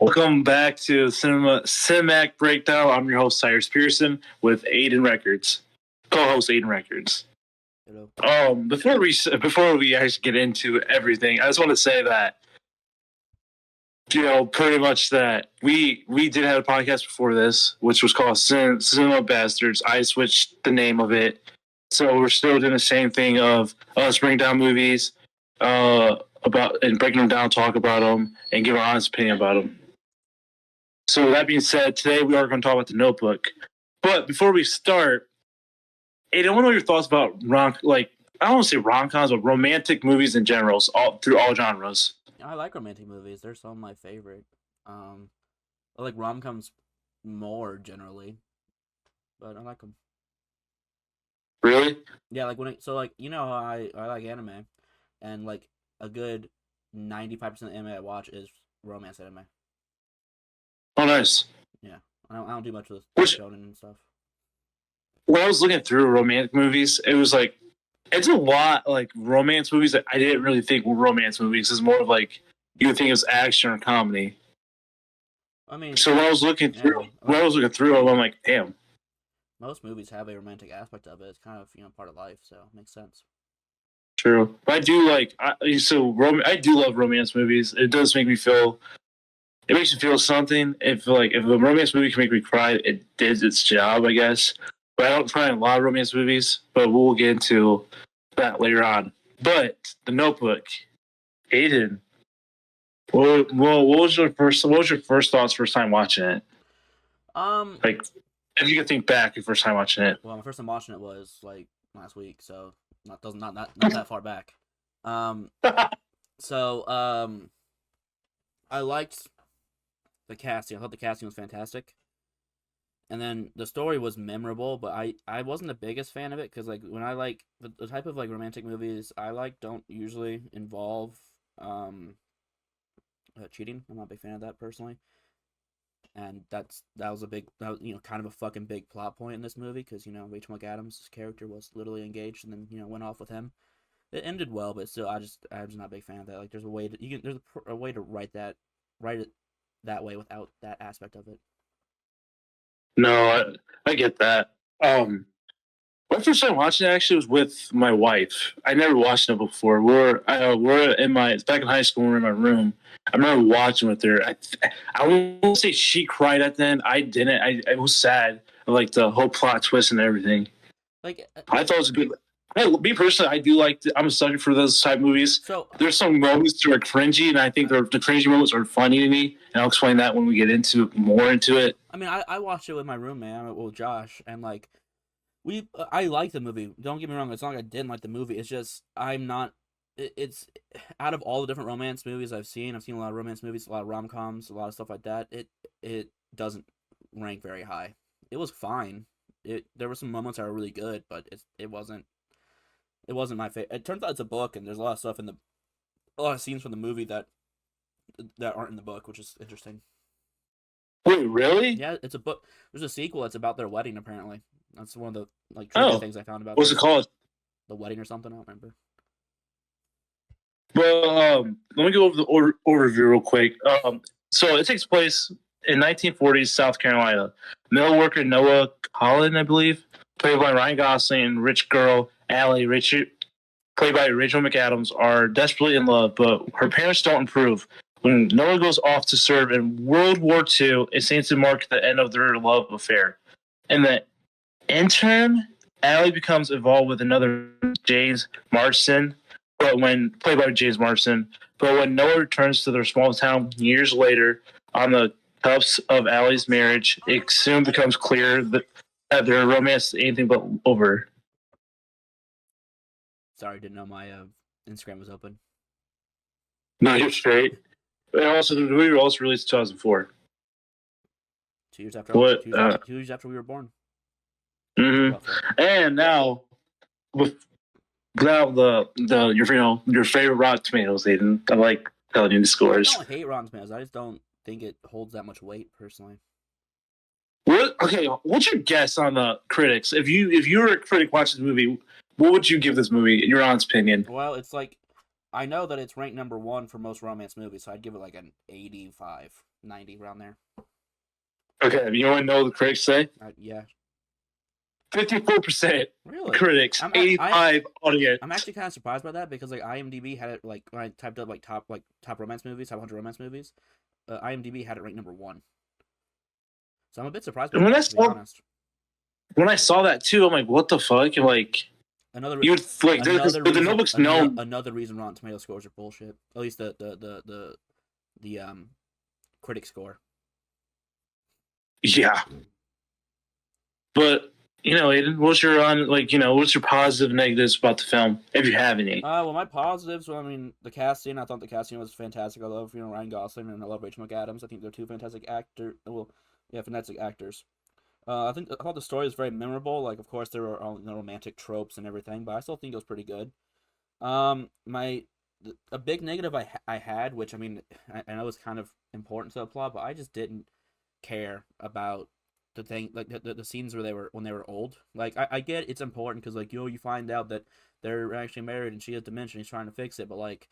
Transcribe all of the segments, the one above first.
Welcome back to Cinematic Breakdown. I'm your host Tyrese Pearson with Aidan Records, co-host Aidan Records. Hello. Before we actually get into everything, I just want to say that pretty much that we did have a podcast before this, which was called Cinema Bastards. I switched the name of it, so we're still doing the same thing of us breaking down movies, about and breaking them down, talk about them, and give our honest opinion about them. So that being said, today we are going to talk about The Notebook. But before we start, I want to know your thoughts about I don't want to say rom-coms, but romantic movies in general, through all genres. I like romantic movies. They're some of my favorite. I like rom-coms more generally, but I like them. Really? Yeah, like how I like anime, and like a good 95% of the anime I watch is romance anime. Oh, nice. Yeah, I don't do much with shonen and stuff. When I was looking through romantic movies, it was like it's a lot like romance movies that I didn't really think were romance movies. It's more of like you would think it was action or comedy. I mean, so when I was looking through, I'm like, damn. Most movies have a romantic aspect of it. It's kind of part of life, so it makes sense. True, but I do love romance movies. It does make me feel. It makes you feel something. If a romance movie can make me cry, it did its job, I guess. But I don't cry in a lot of romance movies. But we'll get into that later on. But The Notebook, Aidan. What was your first thoughts first time watching it? If you could think back your first time watching it. Well, my first time watching it was like last week, so not that far back. I liked the casting. I thought the casting was fantastic, and then the story was memorable. But I wasn't the biggest fan of it because like when I like the type of like romantic movies I like don't usually involve cheating. I'm not a big fan of that personally, and that was kind of a fucking big plot point in this movie because Rachel McAdams' character was literally engaged and then went off with him. It ended well, but still, I'm just not a big fan of that. Like, there's a way to write it that way without that aspect of it. No, I get that. My first time watching it actually was with my wife. I never watched it before. We're back in high school. We're in my room. I remember watching with her. I won't say she cried at the end. I didn't. I was sad. Like the whole plot twist and everything. Like I thought it was good. Me personally, I do like. I'm a sucker for those type of movies. So there's some moments that are cringy, and I think the cringy moments are funny to me. And I'll explain that when we get more into it. I mean, I watched it with my roommate, with Josh, and like I like the movie. Don't get me wrong. It's not like I didn't like the movie. It's just I'm not. It's out of all the different romance movies I've seen a lot of romance movies, a lot of rom-coms, a lot of stuff like that. It doesn't rank very high. It was fine. There were some moments that were really good, but it wasn't my favorite. It turns out it's a book, and there's a lot of stuff a lot of scenes from the movie that aren't in the book, which is interesting. Wait, really? Yeah, it's a book. There's a sequel that's about their wedding, apparently. That's one of the things I found about. What's it called? The Wedding or something. I don't remember. Well, let me go over the overview real quick. So it takes place in 1940s South Carolina. Mill worker Noah Collin, I believe, played by Ryan Gosling, and rich girl Allie Richard, played by Rachel McAdams, are desperately in love, but her parents don't approve. When Noah goes off to serve in World War II, it seems to mark the end of their love affair. In the interim, Allie becomes involved with another James Marsden, played by James Marsden. But when Noah returns to their small town years later, on the cusp of Allie's marriage, it soon becomes clear that their romance is anything but over. Sorry, didn't know my Instagram was open. No, you're straight. And also, the movie was also released in 2004. 2 years after 2 years after we were born. Mm-hmm. And now, your favorite Rotten Tomatoes, Aidan. I like telling you the scores. I don't hate Rotten Tomatoes. I just don't think it holds that much weight personally. What's your guess on the critics? If you were a critic watching this movie, what would you give this movie in your honest opinion? Well, it's like I know that it's ranked number 1 for most romance movies, so I'd give it like an 85. 90 around there. Okay, you want to know what the critics say? Yeah. 54% Really? critics, 85 audience. I'm actually kind of surprised by that because like IMDb had it like when I typed up like top romance movies, top 100 romance movies, IMDb had it ranked number 1. So I'm a bit surprised by And that, to be honest. when I saw that too, I'm like, what the fuck? And like, Another you would like another the reason, Notebook's known. another reason Rotten Tomato scores are bullshit. At least the critic score. Yeah, but you know, Aiden, what's your what's your positive negatives about the film, if you have any? Well, my positives. Well, I mean, the casting. I thought the casting was fantastic. I love Ryan Gosling and I love Rachel McAdams. I think they're two fantastic actors. Well, yeah, fantastic actors. I thought the story was very memorable. Like, of course, there were all the romantic tropes and everything, but I still think it was pretty good. My a big negative I had, which I mean, I know is kind of important to the plot, but I just didn't care about the thing, like the scenes where they were when they were old. Like, I get it's important because like you find out that they're actually married and she has dementia and he's trying to fix it, but like,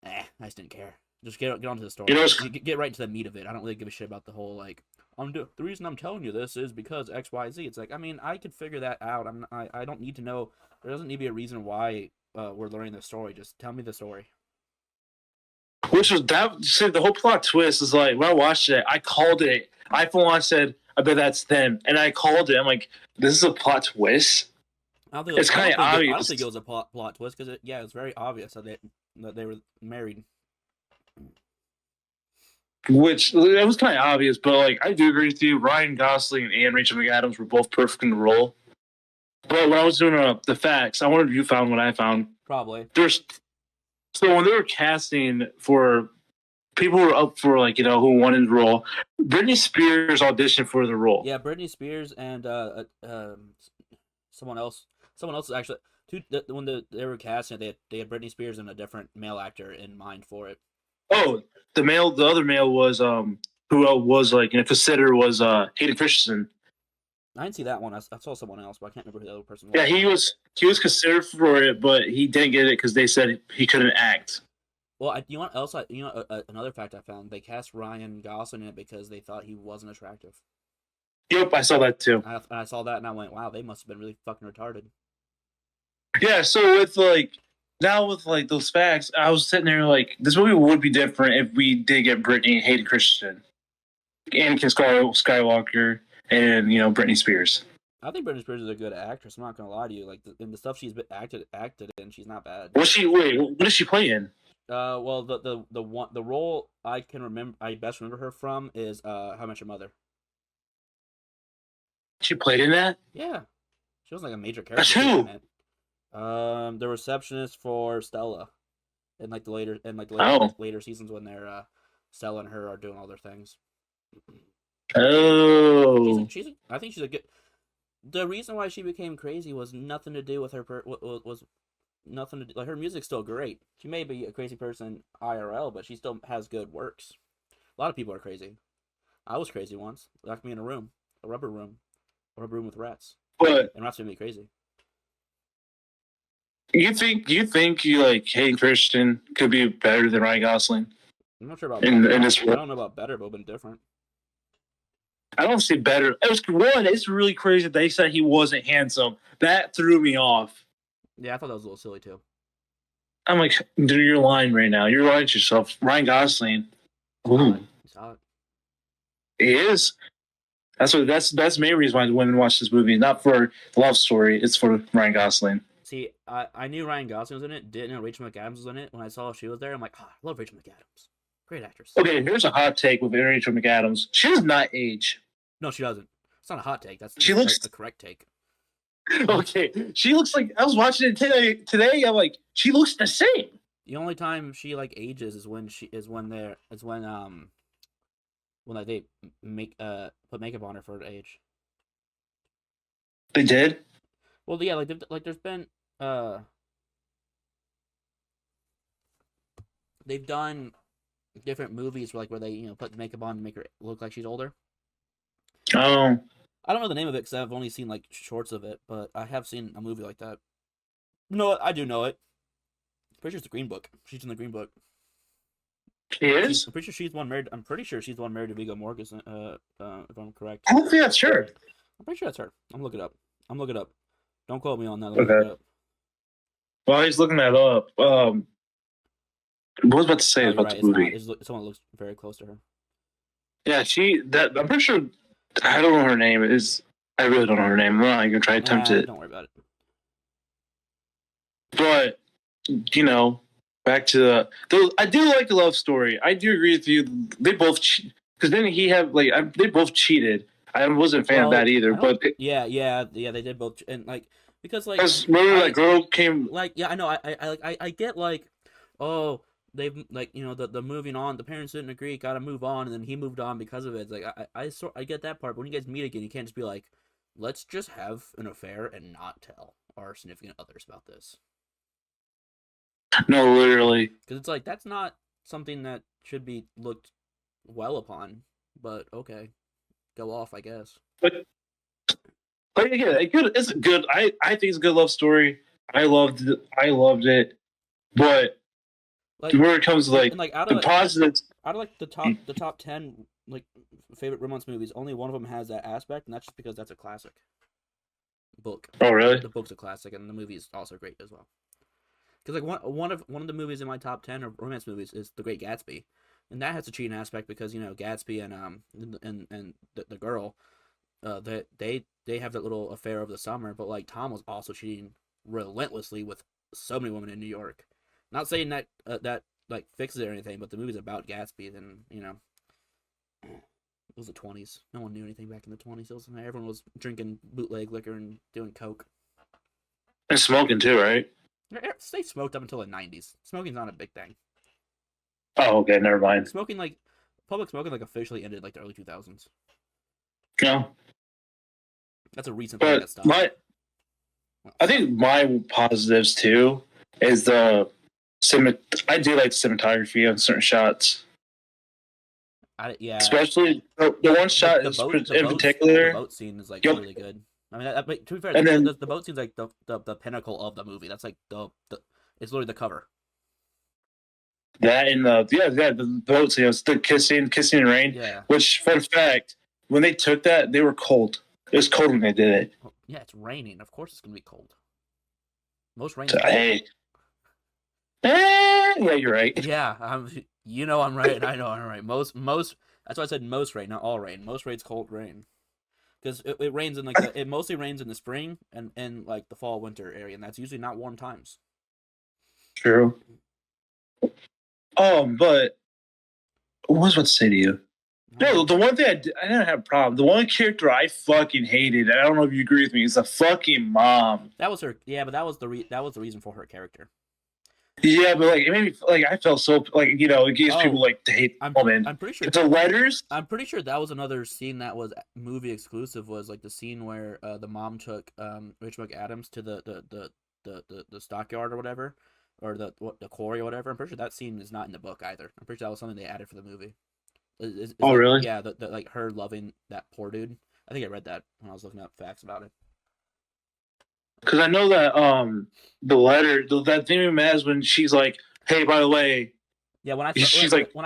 I just didn't care. Just get onto the story. You know, Get right to the meat of it. I don't really give a shit about the whole like. The reason I'm telling you this is because X Y Z. It's like, I mean, I could figure that out. I don't need to know. There doesn't need to be a reason why we're learning the story. Just tell me the story. which was that. See, the whole plot twist is like when I watched it, I called it. I for one said, "I bet that's them," and I called it. I'm like, "This is a plot twist." It's kind of obvious. I don't think it was a plot twist because it's very obvious that they were married. Which it was kind of obvious, but like I do agree with you. Ryan Gosling and Rachel McAdams were both perfect in the role. But when I was doing the facts, I wondered if you found what I found. Probably. So when they were casting for people who were up for who wanted the role, Britney Spears auditioned for the role. Yeah, Britney Spears and someone else. Someone else actually. When they were casting, they had Britney Spears and a different male actor in mind for it. Oh, the other male was who was considered was Hayden Christensen. I didn't see that one. I saw someone else, but I can't remember who the other person was. Yeah, he was considered for it, but he didn't get it because they said he couldn't act. Well, another fact I found: they cast Ryan Gosling in it because they thought he wasn't attractive. Yep, I saw that too. I saw that and I went, "Wow, they must have been really fucking retarded." Yeah, so with those facts, I was sitting there like, this movie would be different if we did get Britney and Hayden Christensen, Anakin Skywalker, and Britney Spears. I think Britney Spears is a good actress. I'm not gonna lie to you. Like in the stuff she's acted in, she's not bad. What does she play in? Well, the role I best remember her from is How I Met Your Mother. She played in that? Yeah, she was like a major character. That's who? The receptionist for Stella, in like the later later seasons when they're Stella and her are doing all their things. Oh, I think she's a good. The reason why she became crazy was nothing to do with her. Was nothing to do, like her music's still great. She may be a crazy person IRL, but she still has good works. A lot of people are crazy. I was crazy once. Locked me in a rubber room with rats. But and rats made me crazy. You think like Hayden Christensen could be better than Ryan Gosling? I'm not sure about in this role. I don't know about better, but been different. I don't say better. It's really crazy that they said he wasn't handsome. That threw me off. Yeah, I thought that was a little silly too. I'm like, dude, you're lying right now. You're lying to yourself. Ryan Gosling. Ooh. He's hot. He is. That's the main reason why women watch this movie. Not for the love story. It's for Ryan Gosling. See, I knew Ryan Gosling was in it. Didn't know Rachel McAdams was in it. When I saw she was there, I'm like, I love Rachel McAdams. Great actress. Okay, here's a hot take with Rachel McAdams. She does not age. No, she doesn't. It's not a hot take. That's the correct take. Okay, she looks like I was watching it today. I'm like, she looks the same. The only time she like ages is when they put makeup on her for her age. They did. Well, yeah, there's been they've done different movies where they put makeup on to make her look like she's older. Oh. I don't know the name of it because I've only seen like shorts of it, but I have seen a movie like that. No, I do know it. Pretty sure it's the Green Book. She's in the Green Book. She is? I'm pretty sure she's the one married. I'm pretty sure she's the one married to Viggo Mortensen. If I'm correct. I don't think that's sure. I'm pretty sure that's her. I'm looking it up. Don't quote me on that. Let me Okay. look it up. While he's looking that up, what was I about to say Oh, you're about right. the It's movie? not. It's someone that looks very close to her. Yeah, I'm pretty sure. I don't know her name. I really don't know her name. I'm not even gonna try to attempt it. Don't worry about it. But back to I do like the love story. I do agree with you. They both because then they both cheated. I wasn't a fan of that either. But yeah, they did both, and because remember that girl came. I know. I get oh, they've the moving on. The parents didn't agree. Got to move on, and then he moved on because of it. It's I get that part. But when you guys meet again, you can't just be like, let's just have an affair and not tell our significant others about this. No, literally. Because it's that's not something that should be looked well upon. But okay, go off, I guess. But again, it's good. I think it's a good love story. I loved it. But where it comes to out of the positives, out of the top 10 favorite romance movies, only one of them has that aspect, and that's just because that's a classic book. Oh, really? The book's a classic, and the movie is also great as well. Because one of the movies in my top 10 of romance movies is The Great Gatsby, and that has a cheating aspect because Gatsby and the girl, they have that little affair over the summer, but Tom was also cheating relentlessly with so many women in New York. Not saying that that fixes it or anything, but the movie's about Gatsby. Then it was the 20s. No one knew anything back in the 20s. Everyone was drinking bootleg liquor and doing coke and smoking too, right? They smoked up until the 90s. Smoking's not a big thing. Oh, okay, never mind. Smoking public smoking officially ended the early 2000s. No, that's a recent thing that stopped. I think my positives too is I do like cinematography on certain shots. Especially the one shot in particular. The boat scene is really good. I mean, to be fair, the boat scene's the pinnacle of the movie. That's it's literally the cover. That and the boat scene, the kissing in rain. Yeah. Which, fun fact, when they took that, they were cold. It was cold when they did it. Yeah, it's raining. Of course, it's gonna be cold. Most rain. Yeah, you're right. Yeah, I'm right, and I know I'm right. Most. That's why I said most rain, not all rain. Most rain's cold rain, because it rains in it mostly rains in the spring and the fall winter area, and that's usually not warm times. True. But what was I about to say to you? No, the one thing I didn't have a problem. The one character I fucking hated, I don't know if you agree with me, is the fucking mom. That was her. Yeah, but that was the reason for her character. Yeah, but it made me I felt so it gives people to hate the woman. I'm pretty sure the letters. I'm pretty sure that was another scene that was movie exclusive. Was the scene where the mom took Rich McAdams to the stockyard or whatever, or the quarry or whatever. I'm pretty sure that scene is not in the book either. I'm pretty sure that was something they added for the movie. Really? Yeah, her loving that poor dude. I think I read that when I was looking up facts about it. Because I know that the letter, that thing with Maz when she's like, "Hey, by the way," yeah, when I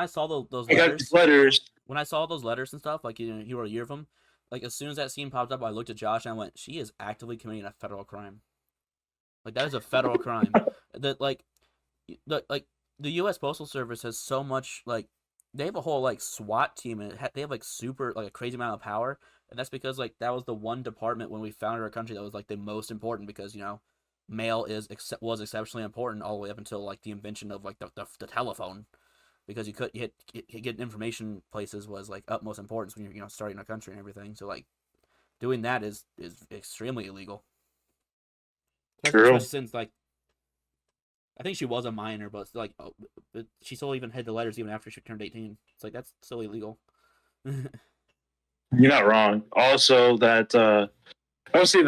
saw those letters, when I saw those letters and stuff, he wrote a year of them. As soon as that scene popped up, I looked at Josh and I went, "She is actively committing a federal crime. That is a federal crime." The U.S. Postal Service has so much they have a whole SWAT team, and they have super a crazy amount of power. And that's because that was the one department when we founded our country that was the most important, because mail was exceptionally important all the way up until the invention of the telephone, because you could get information places was utmost importance when you're starting a country and everything. So doing that is extremely illegal. True. Since I think she was a minor, but she still even had the letters even after she turned 18. It's that's still illegal. You're not wrong. Also, that honestly,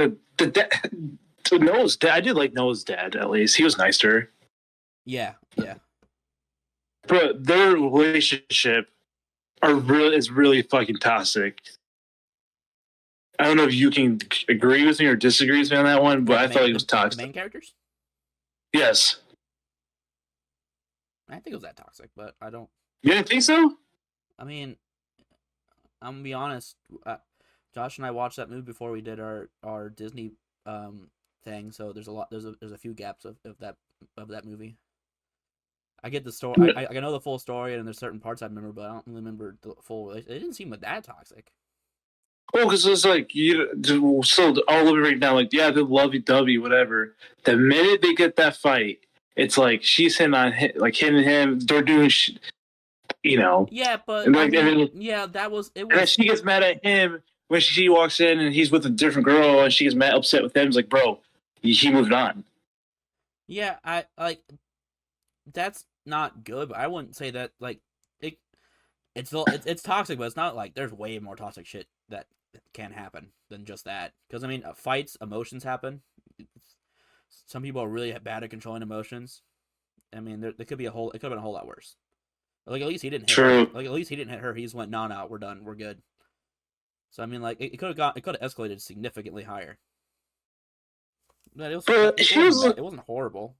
Noah's dad. I did like Noah's dad. At least he was nice to her. Yeah. But their relationship is really fucking toxic. I don't know if you can agree with me or disagree with me on that one, but I thought it was toxic. The main characters? Yes. I think it was that toxic, but I don't. You didn't think so? I mean, I'm gonna be honest. Josh and I watched that movie before we did our Disney thing, so there's a few gaps of that movie. I get the story. I know the full story, and there's certain parts I remember, but I don't really remember the full. It didn't seem that toxic. Well, because it's like so all over right now. Like, yeah, the lovey-dovey, whatever. The minute they get that fight, it's like she's hitting on him, like hitting him. They're doing, you know, Yeah, but and I like, mean, yeah, that was it. and then Was she gets mad at him when she walks in and he's with a different girl, and she gets mad, upset with him. It's like, bro, he moved on. yeah, I like that's not good. But I wouldn't say that like it. It's toxic, but it's not like there's way more toxic shit that can happen than just that. Because I mean, fights, emotions happen. Some people are really bad at controlling emotions. I mean, there could be it could have been a whole lot worse. Like at least he didn't hit her. True. Like at least he didn't hit her. He just went, no, we're done, we're good. So I mean, like it could have escalated significantly higher. But it wasn't horrible.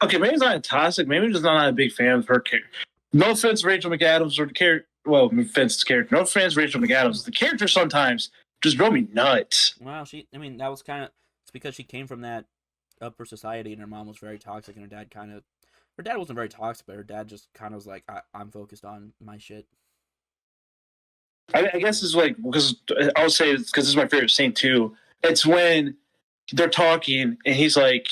Okay, maybe it's not toxic. Maybe I'm just not a big fan of her character. No offense, Rachel McAdams or the character. Well, offense to character. No offense, Rachel McAdams. The character sometimes just drove me nuts. Well, I mean, that was kind of. It's because she came from that upper society, and her mom was very toxic, and her dad wasn't very toxic, but her dad just kind of was like, I'm focused on my shit. I guess it's like because I would say it's because this is my favorite scene too. It's when they're talking and he's like,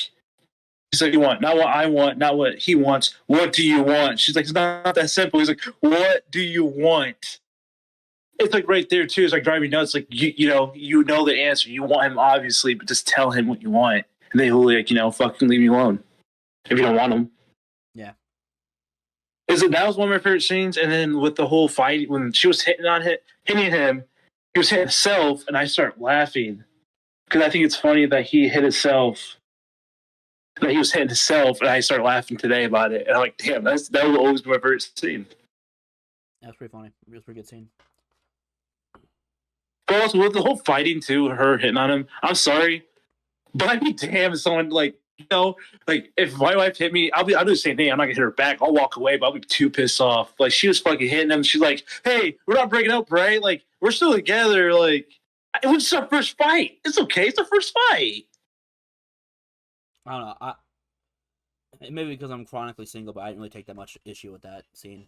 you want not what I want, not what he wants. What do you want? She's like, it's not that simple. He's like, what do you want? It's like right there too. It's like driving nuts. Like you know the answer. You want him obviously, but just tell him what you want, and they will like fucking leave me alone if you don't want him. Yeah. That was one of my favorite scenes, and then with the whole fight when she was hitting him, he was hitting himself, and I start laughing because I think it's funny that he hit himself, that he was hitting himself, and I start laughing today about it, and I'm like, damn, that will always be my favorite scene. That's pretty funny. It was a pretty good scene. But also with the whole fighting too, her hitting on him. I'm sorry, but I'd be damned if someone like if my wife hit me, I'll do the same thing. I'm not gonna hit her back. I'll walk away, but I'll be too pissed off. Like she was fucking hitting him. She's like, "Hey, we're not breaking up, right? Like we're still together. Like it was just our first fight. It's okay. It's our first fight." I don't know. Maybe because I'm chronically single, but I didn't really take that much issue with that scene.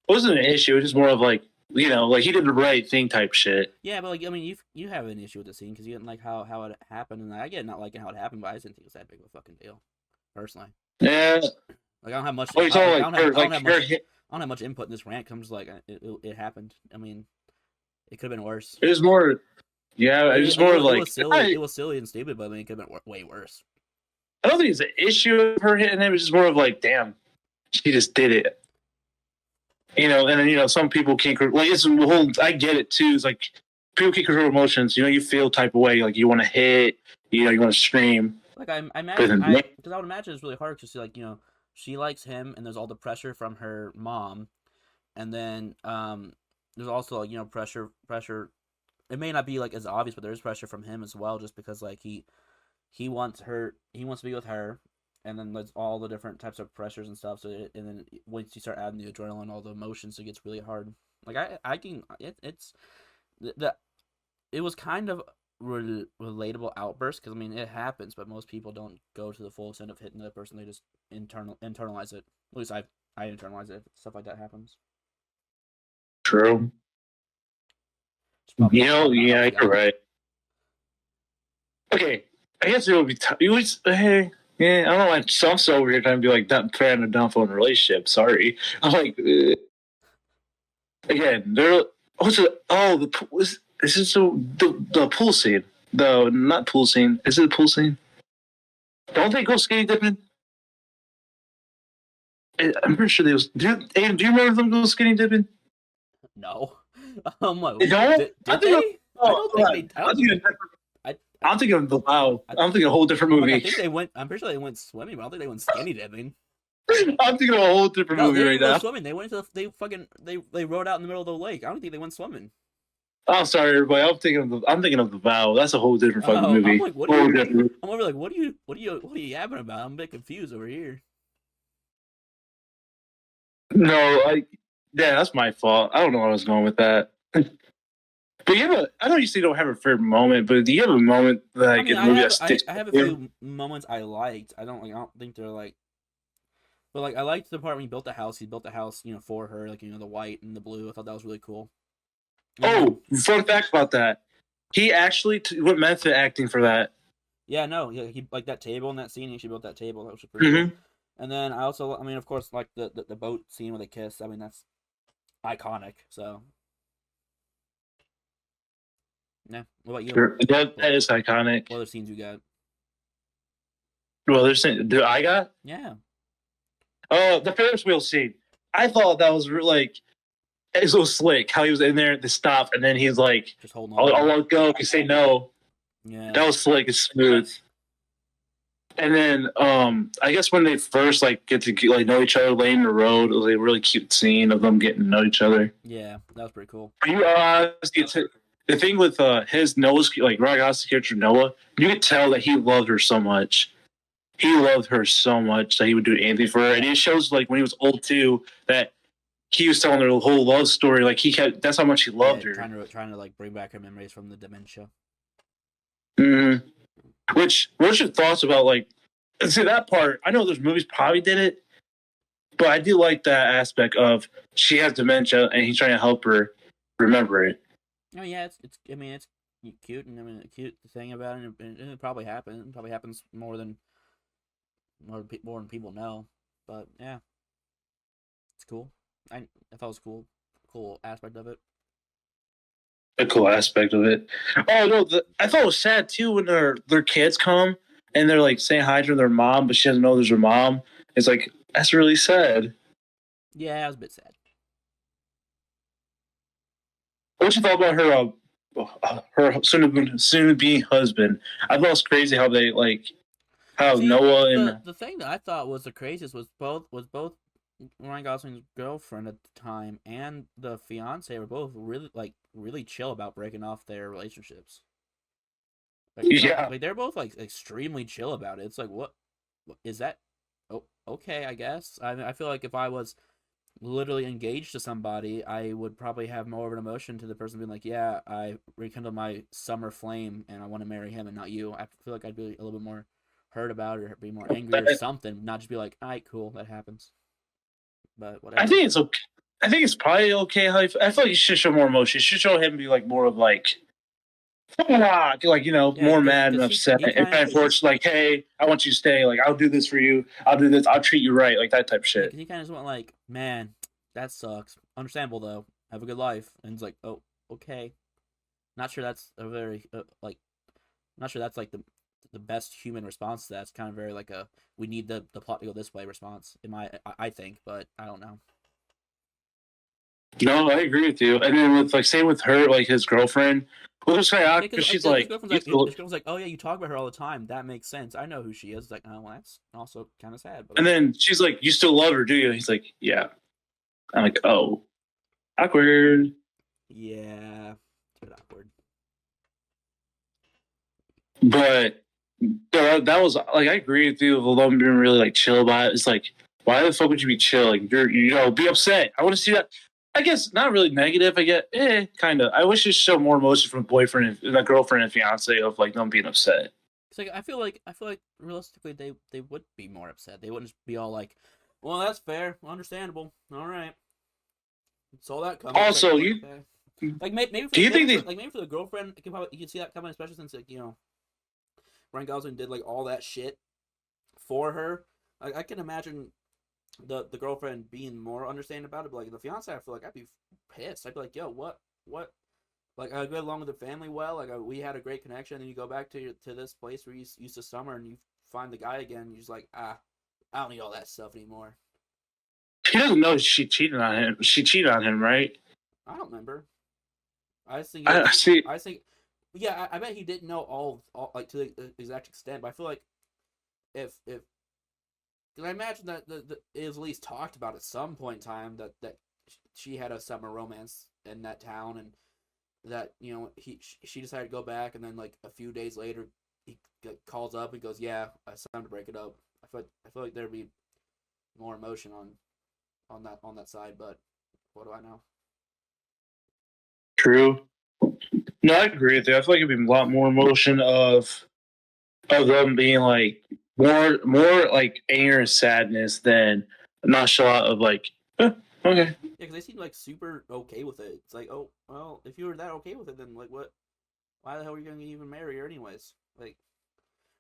It wasn't an issue. It was just more of like like he did the right thing type shit. Yeah, but like I mean, you have an issue with the scene because you didn't like how it happened, and I get not liking how it happened, but I just didn't think it was that big of a fucking deal, personally. Yeah. Like I don't have much. I don't have much input in this rant. Comes like it happened. I mean, it could have been worse. It was more. Yeah, it was more like it was silly and stupid, but I mean, it could have been way worse. I don't think it's an issue of her hitting him. It's just more of like, damn, she just did it. And then some people can't like it's the whole. I get it too. It's like people can't control emotions. You feel type of way. Like you want to hit. You want to scream. Like I imagine, because I would imagine it's really hard to see. Like she likes him, and there's all the pressure from her mom, and then there's also like pressure. It may not be like as obvious, but there is pressure from him as well, just because like he wants her. He wants to be with her. And then there's all the different types of pressures and stuff. And then once you start adding the adrenaline, all the emotions, it gets really hard. Like it was kind of relatable outburst because I mean it happens, but most people don't go to the full extent of hitting the person. They just internalize it. At least I internalize it. If stuff like that happens. True. Yeah, you're right. Okay, I guess it would be. Hey. Yeah, I don't know. I'm so over here trying to be like that fan of downfall in a relationship. Sorry, I'm like again. This is the pool scene. The not pool scene. Is it the pool scene? Don't they go skinny dipping? I'm pretty sure they was. Do you remember them go skinny dipping? No. They don't. Did they? I'm thinking of the Wow. I'm thinking of a whole different movie. I think they went. I'm pretty sure they went swimming, but I don't think they went skinny dipping. I'm thinking of a whole different movie right now. Swimming. They went to they rode out in the middle of the lake. I don't think they went swimming. I'm sorry, everybody. I'm thinking of the Vow. That's a whole different fucking movie. I'm like, what are you yapping about? I'm a bit confused over here. No, yeah, that's my fault. I don't know where I was going with that. But I know you say you don't have a favorite moment, but do you have a moment I like mean, in the movie that I sticks have a with you? few moments I liked. I don't think they're like, but like I liked the part when he built the house. He built the house, for her, like the white and the blue. I thought that was really cool. And then Oh, fun fact about that. He actually went method acting for that. yeah, no, yeah, he like that table in that scene. He actually built that table. That was pretty cool. Hmm. And then I mean, of course, like the boat scene where they kiss. I mean, that's iconic. So yeah. What about you? That is iconic. What other scenes you got? Well, there's do I got Yeah, the Ferris wheel scene. I thought that was like it's so slick how he was in there at the stop, and then he's like, just holding "I'll, on. I'll let go if you say no." Yeah, That was slick and smooth. And then I guess when they first like get to like know each other laying the road, it was a really cute scene of them getting to know each other. yeah, that was pretty cool. You the thing with his Noah's like Ryan Gosling's character Noah, you could tell that he loved her so much. He loved her so much that he would do anything for her, and it shows like when he was old too that he was telling her the whole love story. Like he kept that's how much he Yeah, loved her. trying to like bring back her memories from the dementia. Mm-hmm. What's your thoughts about like see that part? I know there's movies probably did it, but I do like that aspect of she has dementia and he's trying to help her remember it. Oh yeah, it's I mean it's cute, and I mean the cute thing about it, and it probably happened. It probably happens more than people know. But yeah, it's cool. I thought it was cool aspect of it. A cool aspect of it. Oh no, I thought it was sad too when their kids come and they're like saying hi to their mom, but she doesn't know there's her mom. It's like that's really sad. Yeah, I was a bit sad. What you thought about her soon to be husband? I thought it was crazy how they like how See, Noah and the thing that I thought was the craziest was both Ryan Gosling's girlfriend at the time and the fiance were both really chill about breaking off their relationships. yeah. Like they're both like extremely chill about it. It's like what is that? Oh, okay, I guess. I mean, I feel like if I was literally engaged to somebody, I would probably have more of an emotion to the person being like, "Yeah, I rekindled my summer flame, and I want to marry him and not you." I feel like I'd be a little bit more hurt about it, or be more angry or something, not just be like, "All right, cool, that happens." But I whatever. think it's okay. I think it's probably okay. How I feel like you should show more emotion. You should show him be like more of like like Yeah, more mad and upset he and kind kind of force like, hey, I want you to stay. Like I'll do this for you. I'll do this. I'll treat you right. Like that type of yeah, shit. because he kind of just went like, "Man, that sucks." Understandable though. Have a good life, and it's like, "Oh, okay." Not sure that's a very not sure that's like the best human response to that. It's kind of very like a we need the plot to go this way response. In my I think, but I don't know. No, I agree with you. And then with like same with her, like his girlfriend, well, it's kind Yeah, of because because she's his like, girlfriend's you like still, his girlfriend's like, oh yeah, you talk about her all the time. That makes sense. I know who she is. It's like, oh well, that's also kind of sad. But and okay. then she's like, you still love her, do you? He's like, yeah. I'm like, oh, awkward. Yeah, it's a bit awkward. But that was like, I agree with you. Although I'm being really like chill about it, it's like, why the fuck would you be chill? Like, be upset. I want to see that. I guess not really negative. I get, kind of. I wish it show more emotion from boyfriend and a girlfriend and fiance of like them being upset. It's like I feel like realistically they would be more upset. They wouldn't just be all like, well, that's fair, understandable. All right, saw that coming. It's like Also, okay. Like maybe do you think they? maybe for the girlfriend, you can see that coming, especially since like Ryan Gosling did like all that shit for her. I can imagine the girlfriend being more understanding about it, but like the fiance, I feel like I'd be pissed. I'd be like, yo, what? Like I get along with the family well. Like we had a great connection, and you go back to this place where you used to summer, and you find the guy again. You're just like, I don't need all that stuff anymore. He doesn't know she cheated on him. She cheated on him, right? I don't remember. I just think I see. I think, yeah, I bet he didn't know all like to the exact extent. But I feel like if because I imagine that it was at least talked about at some point in time that she had a summer romance in that town, and that she decided to go back, and then like a few days later he calls up and goes, yeah, it's time to break it up. I feel like there'd be more emotion on on that side, but what do I know? True. No, I agree with you. I feel like it'd be a lot more emotion of them being like more like anger and sadness than nonchalant of like, okay. Yeah, because they seem like super okay with it. It's like, oh well, if you were that okay with it, then like what? Why the hell are you gonna even marry her anyways? Like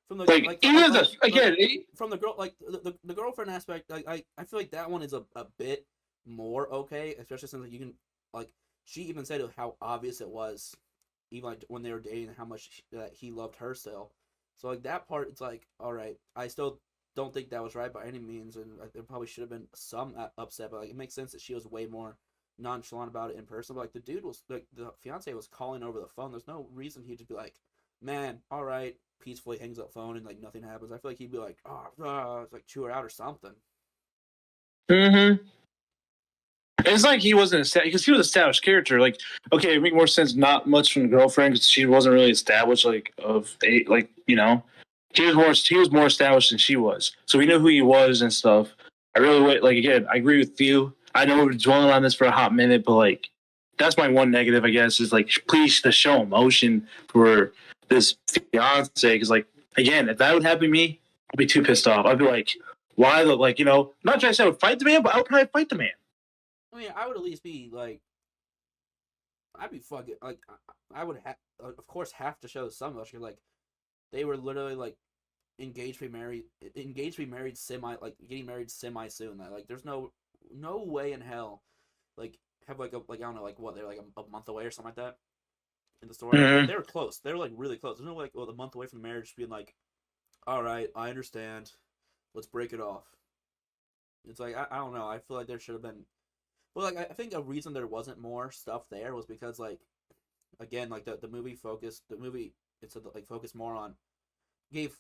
from the Like even the again, from the girl like the girlfriend aspect, like I feel like that one is a bit more okay, especially since like, you can like she even said how obvious it was, even like when they were dating, how much that he loved her still. So like that part, it's like all right, I still don't think that was right by any means, and like, there probably should have been some upset, but like it makes sense that she was way more nonchalant about it in person. But like the dude was like the fiance was calling over the phone. There's no reason he'd just be like, man, all right, peacefully hangs up phone and like nothing happens. I feel like he'd be like, oh, it's like chew her out or something. mm-hmm. It's like he wasn't because he was an established character. Like, okay, it make more sense. Not much from the girlfriend because she wasn't really established. Like he was more established than she was, so we knew who he was and stuff. I really like again. I agree with you. I know we're dwelling on this for a hot minute, but like that's my one negative, I guess, is like please to show emotion for this fiance because like again, if that would happen to me, I'd be too pissed off. I'd be like, why the like not trying to say I would fight the man, but I would probably fight the man. I mean, I would at least be like, I'd be fucking like, I would have, of course, have to show some emotion. Like, they were literally like engaged to be married semi, like getting married semi soon. Like, there's no way in hell, like have like I don't know, like what they're like a month away or something like that in the story. Like Mm-hmm. they were close. They were like really close. There's no like a month away from marriage being like, all right, I understand. Let's break it off. It's like I don't know. I feel like there should have been. Well, like I think a reason there wasn't more stuff there was because like again like the movie it's like focused more on gave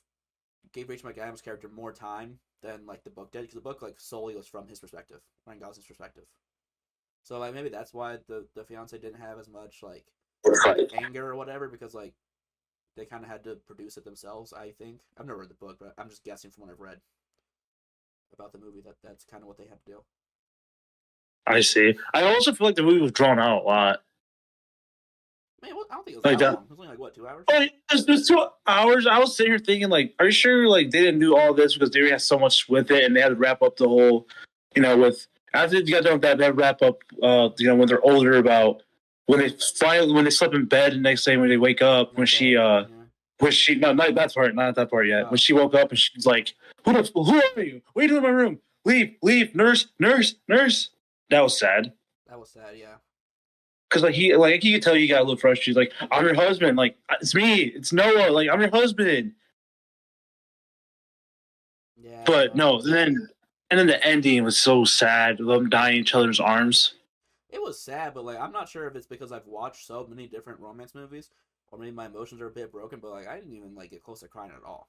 Rachel McAdams' character more time than like the book did because the book like solely was from his perspective, Ryan Gosling's perspective. So like maybe that's why the fiance didn't have as much like anger or whatever because like they kind of had to produce it themselves. I think I've never read the book, but I'm just guessing from what I've read about the movie that that's kind of what they had to do. I see. I also feel like the movie was drawn out a lot. Man, I don't think it was Like that that. long. It was only like what 2 hours. Oh, there's 2 hours. I was sitting here thinking, like, are you sure like they didn't do all this because they had so much with it, and they had to wrap up the whole, with after you got done with that, they had to wrap up, when they're older about when they slept in bed, and next day when they wake up, Yeah. when she no, not that part yet. When she woke up and she's like, who are you? What are you doing in my room? Leave, nurse, nurse, nurse. That was sad. That was sad. Yeah. Cause like he could tell you got a little frustrated. She's like, I'm your husband. Like it's me. It's Noah. Like I'm your husband. Yeah. But no, then the ending was so sad. Them dying in each other's arms. It was sad, but like I'm not sure if it's because I've watched so many different romance movies, or maybe my emotions are a bit broken. But like I didn't even like get close to crying at all.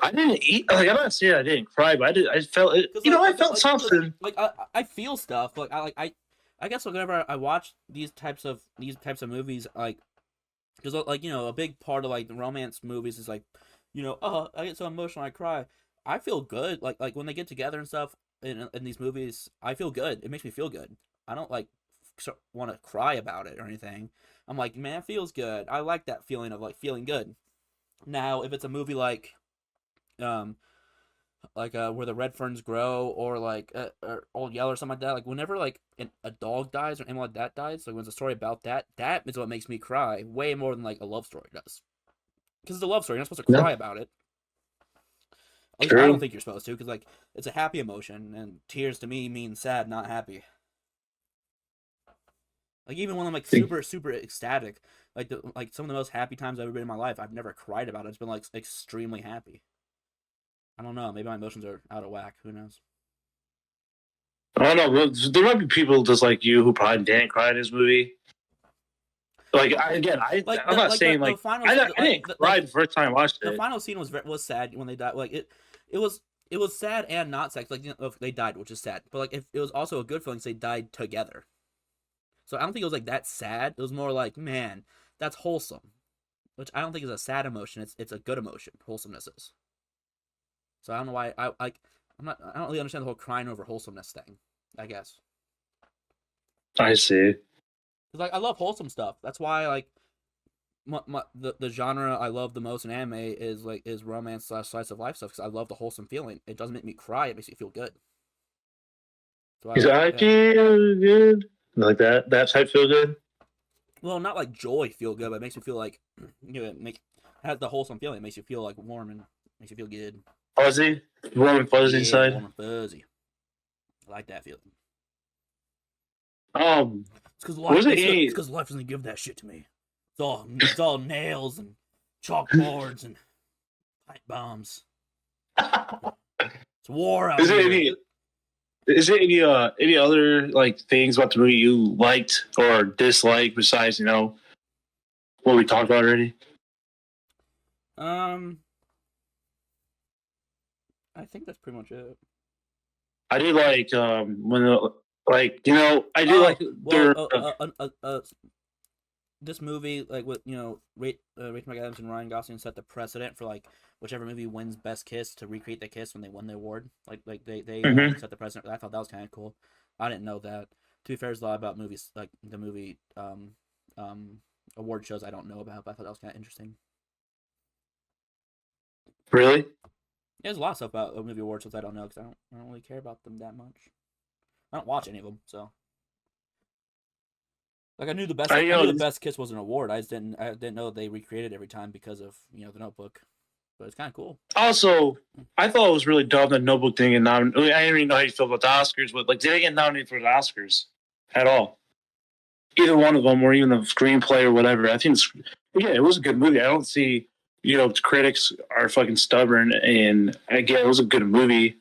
I didn't eat. Like I'm not saying I didn't cry, but I did. I felt it. Because like, I felt something. like I feel stuff. Like I guess whenever I watch these types of movies, like because like a big part of like the romance movies is like oh I get so emotional I cry. I feel good like when they get together and stuff in these movies. I feel good. It makes me feel good. I don't like want to cry about it or anything. I'm like, man, it feels good. I like that feeling of like feeling good. Now, if it's a movie um where the red ferns grow or like or Old Yeller or something like that, like whenever like a dog dies or anything like that dies, like when it's a story about that, that is what makes me cry way more than like a love story does. Because it's a love story, you're not supposed to cry about it. At least I don't True. think you're supposed to, because like it's a happy emotion, and tears to me mean sad, not happy. Like even when I'm like super ecstatic, like some of the most happy times I've ever been in my life, I've never cried about it. It's been like extremely happy. I don't know. Maybe my emotions are out of whack. Who knows? I don't know. There might be people just like you who probably didn't cry in this movie. Like I'm not saying the like final I didn't cry the first time I watched the it. final scene was sad when they died. Like it was sad and not sad. Like if they died, which is sad, but like if it was also a good feeling, 'cause they died together. So I don't think it was like that sad. It was more like, man, that's wholesome, which I don't think is a sad emotion. It's a good emotion. Wholesomeness is. So I don't know why I like. I don't really understand the whole crying over wholesomeness thing. I guess I see. because like I love wholesome stuff. That's why like the genre I love the most in anime is romance / slice of life stuff because I love the wholesome feeling. It doesn't make me cry. It makes me feel good. So I He's like, like I yeah. feel good. Like that. That type feel good. Well, not like joy feel good, but it makes me feel like it has the wholesome feeling. It makes you feel like warm and makes you feel good. Fuzzy, warm and fuzzy Yeah, inside. warm and fuzzy. I like that feeling. Um, It's because was it it's any? because life doesn't give that shit to me. It's all nails and chalkboards and pipe bombs. It's war out Is it here. any? Is it any other like things about the movie you liked or disliked besides what we talked about already? Um, I think that's pretty much it. I did like when I do like Oh well, their this movie like with Rachel McAdams and Ryan Gosling set the precedent for like whichever movie wins Best Kiss to recreate the kiss when they won the award. Like they Mhm. set the precedent. I thought that was kind of cool. I didn't know that. To be fair, there's a lot about movies like the movie um award shows I don't know about, but I thought that was kind of interesting. Really. There's a lot of stuff about movie award shows I don't know because I don't really care about them that much. I don't watch any of them, so like I knew the best kiss was an award. I didn't know they recreated every time because of the Notebook, but it's kind of cool. Also, I thought it was really dumb that Notebook didn't get nominated. I didn't even know how you feel about the Oscars, but like, they didn't get nominated for the Oscars at all. Either one of them, or even the screenplay or whatever. I think, yeah, it was a good movie. I don't see, critics are fucking stubborn, and again, it was a good movie.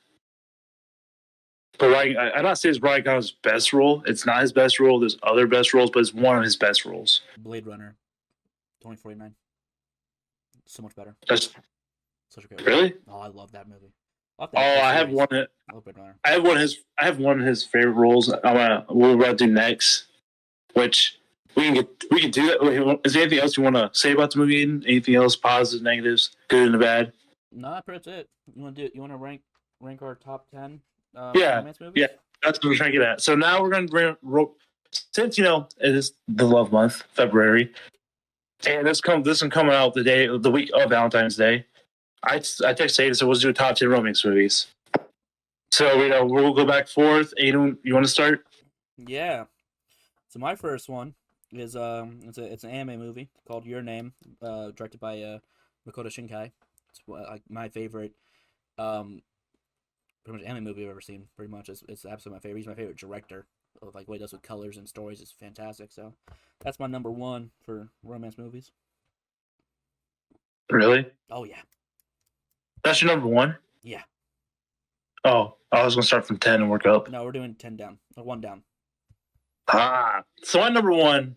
But I'm not saying it's Ryan Gosling's best role. It's not his best role. There's other best roles, but it's one of his best roles. Blade Runner, 2049, so much better. That's Such a great movie. really. Oh, I love that movie. I love Oh, that whole I have series. one. I love Blade Runner. I have one of his favorite roles. We'll do next, which we can do that. Is there anything else you want to say about the movie? Anything else? Positives, negatives, good and bad? No, that's pretty much it. You want to do? You want to rank our top 10 Yeah, romance movies? yeah. That's what we're trying to get at. So now we're going to since it is the love month, February, and this one coming out the week of Valentine's Day. I text Aiden, so we'll do top 10 romance movies. So we'll go back forth. Aiden, you want to start? Yeah. So my first one is it's an anime movie called Your Name, directed by Makoto Shinkai. It's like my favorite pretty much anime movie I've ever seen. Pretty much, it's absolutely my favorite. He's my favorite director. Like what he does with colors and stories is fantastic. So that's my number one for romance movies. Really? Oh yeah, That's your number one? yeah. Oh, I was going to start from 10 and work up. No, we're doing 10 down or 1 down. So my number one,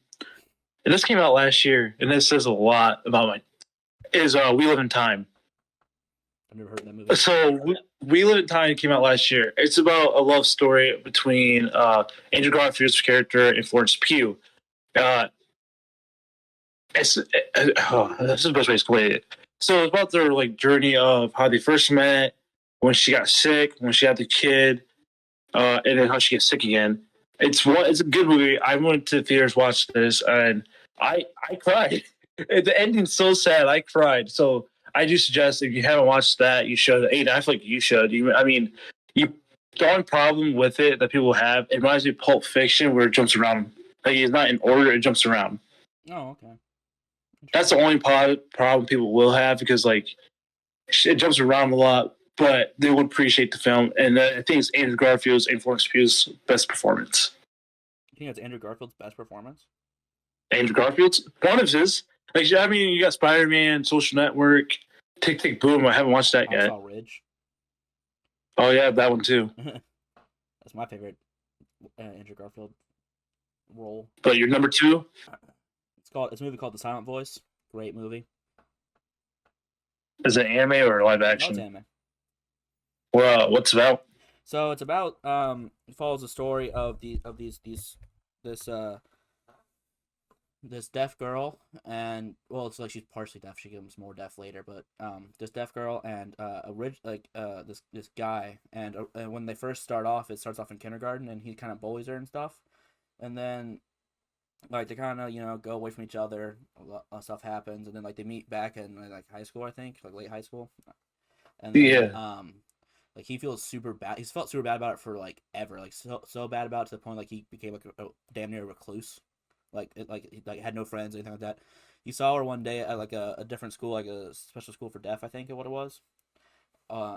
and this came out last year, and this says a lot about is We Live in Time. I've never heard of that movie. So we Live in Time came out last year. It's about a love story between Andrew Garfield's character and Florence Pugh. Uh, this is the best way to explain it. So it's about their journey of how they first met, when she got sick, when she had the kid, and then how she gets sick again. It's a good movie. I went to theaters, watched this, and I cried. The ending's so sad. I cried. So I do suggest if you haven't watched that, you should. I feel like you should. The only problem with it that people have, it reminds me of Pulp Fiction, where it jumps around. Like, it's not in order; it jumps around. Oh, okay. That's the only problem people will have, because it jumps around a lot. But they would appreciate the film, and I think it's Andrew Garfield's and Florence Pugh's best performance. You think that's Andrew Garfield's best performance? Andrew Garfield's one of his. You got Spider-Man, Social Network, Tick Tick Boom. I haven't watched that yet. Hacksaw Ridge. Oh yeah, that one too. That's my favorite Andrew Garfield role. But your number two? It's a movie called The Silent Voice. Great movie. Is it anime or live No, action? it's anime. Well, what's it about? So it's about it follows the story of this this deaf girl, and well, it's like she's partially deaf. She becomes more deaf later, but this deaf girl and this guy, and when they first start off, it starts off in kindergarten, and he kind of bullies her and stuff, and then like they kind of go away from each other. A lot of stuff happens, and then like they meet back in like high school, I think, like late high school, and then Yeah. like he feels super bad. He's felt super bad about it for like ever, like so bad about it to the point like he became like a damn near recluse, like had no friends or anything like that. He saw her one day at like a different school, like a special school for deaf, I think, is what it was.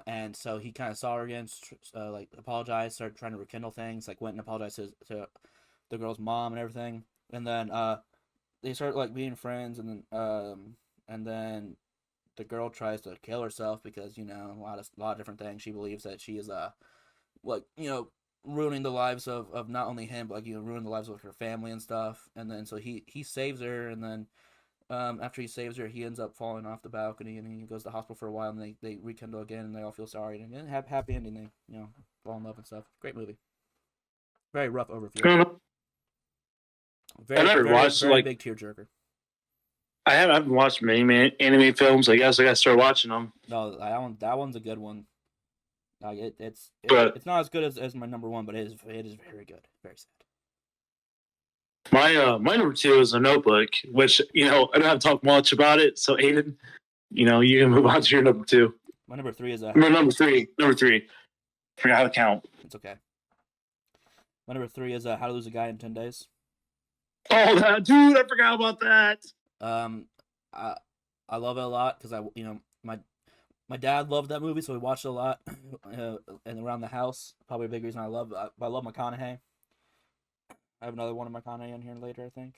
And so he kind of saw her again, like apologized, started trying to rekindle things, like went and apologized to the girl's mom and everything, and then they start like being friends, and then the girl tries to kill herself because a lot of different things. She believes that she is like ruining the lives of not only him but like ruining the lives of her family and stuff. And then so he saves her, and then after he saves her, he ends up falling off the balcony, and he goes to the hospital for a while, and they rekindle again, and they all feel sorry, and then have happy ending. They fall in love and stuff. Great movie. Very rough overview. I don't know. I Very never very watched very like big tearjerker. I haven't watched many anime films. I guess I gotta start watching them. No, that one's a good one. Like But it's not as good as my number one, but it is very good. Very sad. my number two is a Notebook, which I don't have to talk much about it. So Aiden, you can move on to your number two. My number three is a. Number three. Number three. Forgot how to count. It's okay. My number three is How to Lose a Guy in 10 Days. Oh, that dude! I forgot about that. Um, I love it a lot because my dad loved that movie, so we watched it a lot and around the house. Probably a big reason I love McConaughey. I have another one of McConaughey in here later, I think.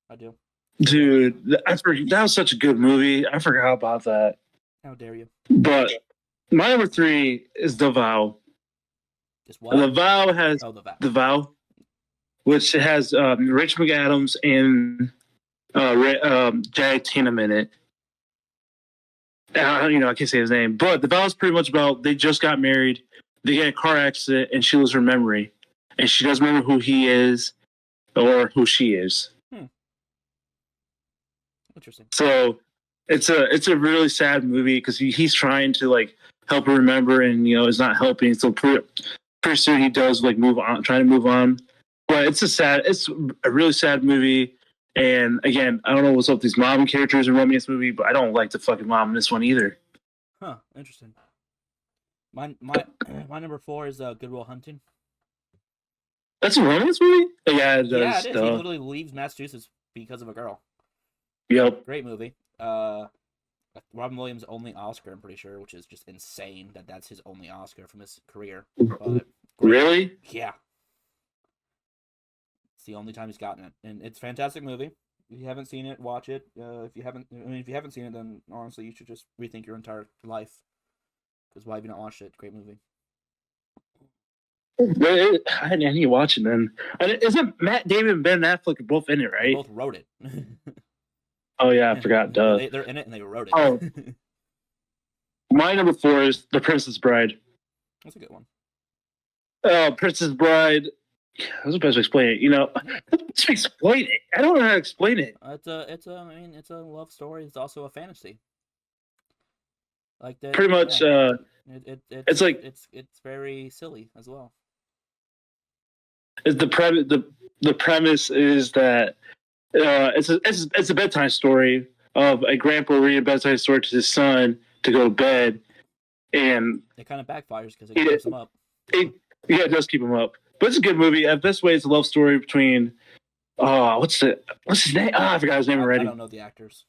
I do. Dude, that was such a good movie. I forgot about that. How dare you? But my number three is The Vow. Just what? The Vow has The Vow. The Vow, which has Rich McAdams and Jack Tatum in it. I can't say his name, but The Vow is pretty much about they just got married, they get a car accident, and she loses her memory, and she doesn't remember who he is or who she is. Interesting. So it's a really sad movie because he's trying to like help her remember, and is not helping. So pretty soon he does like move on, trying to move on. But it's a really sad movie. And again, I don't know what's up with these mom characters in romance movie, but I don't like the fucking mom in this one either. Huh? Interesting. My number four is Good Will Hunting. That's a romance movie? Yeah, it does. Yeah, it is. He literally leaves Massachusetts because of a girl. Yep. Great movie. Robin Williams' only Oscar, I'm pretty sure, which is just insane that that's his only Oscar from his career. But really? Yeah. It's the only time he's gotten it, and it's a fantastic movie. If you haven't seen it, watch it. If you haven't seen it, then honestly, you should just rethink your entire life. Because why have you not watched it? Great movie. I need to watch it then. Isn't Matt Damon and Ben Affleck both in it, right? They both wrote it. Oh yeah, I forgot. Duh. They're in it and they wrote it. Oh. My number four is The Princess Bride. That's a good one. Princess Bride. I was supposed to explain it. Let's explain it. I don't know how to explain it. It's a love story. It's also a fantasy. Like that. Pretty much. Yeah. It's like it's very silly as well. Is the premise? The premise is that it's a bedtime story of a grandpa reading a bedtime story to his son to go to bed, and it kind of backfires because it keeps him up. It does keep him up. But it's a good movie. At this way, it's a love story between what's his name? I forgot his name already. I don't know the actors'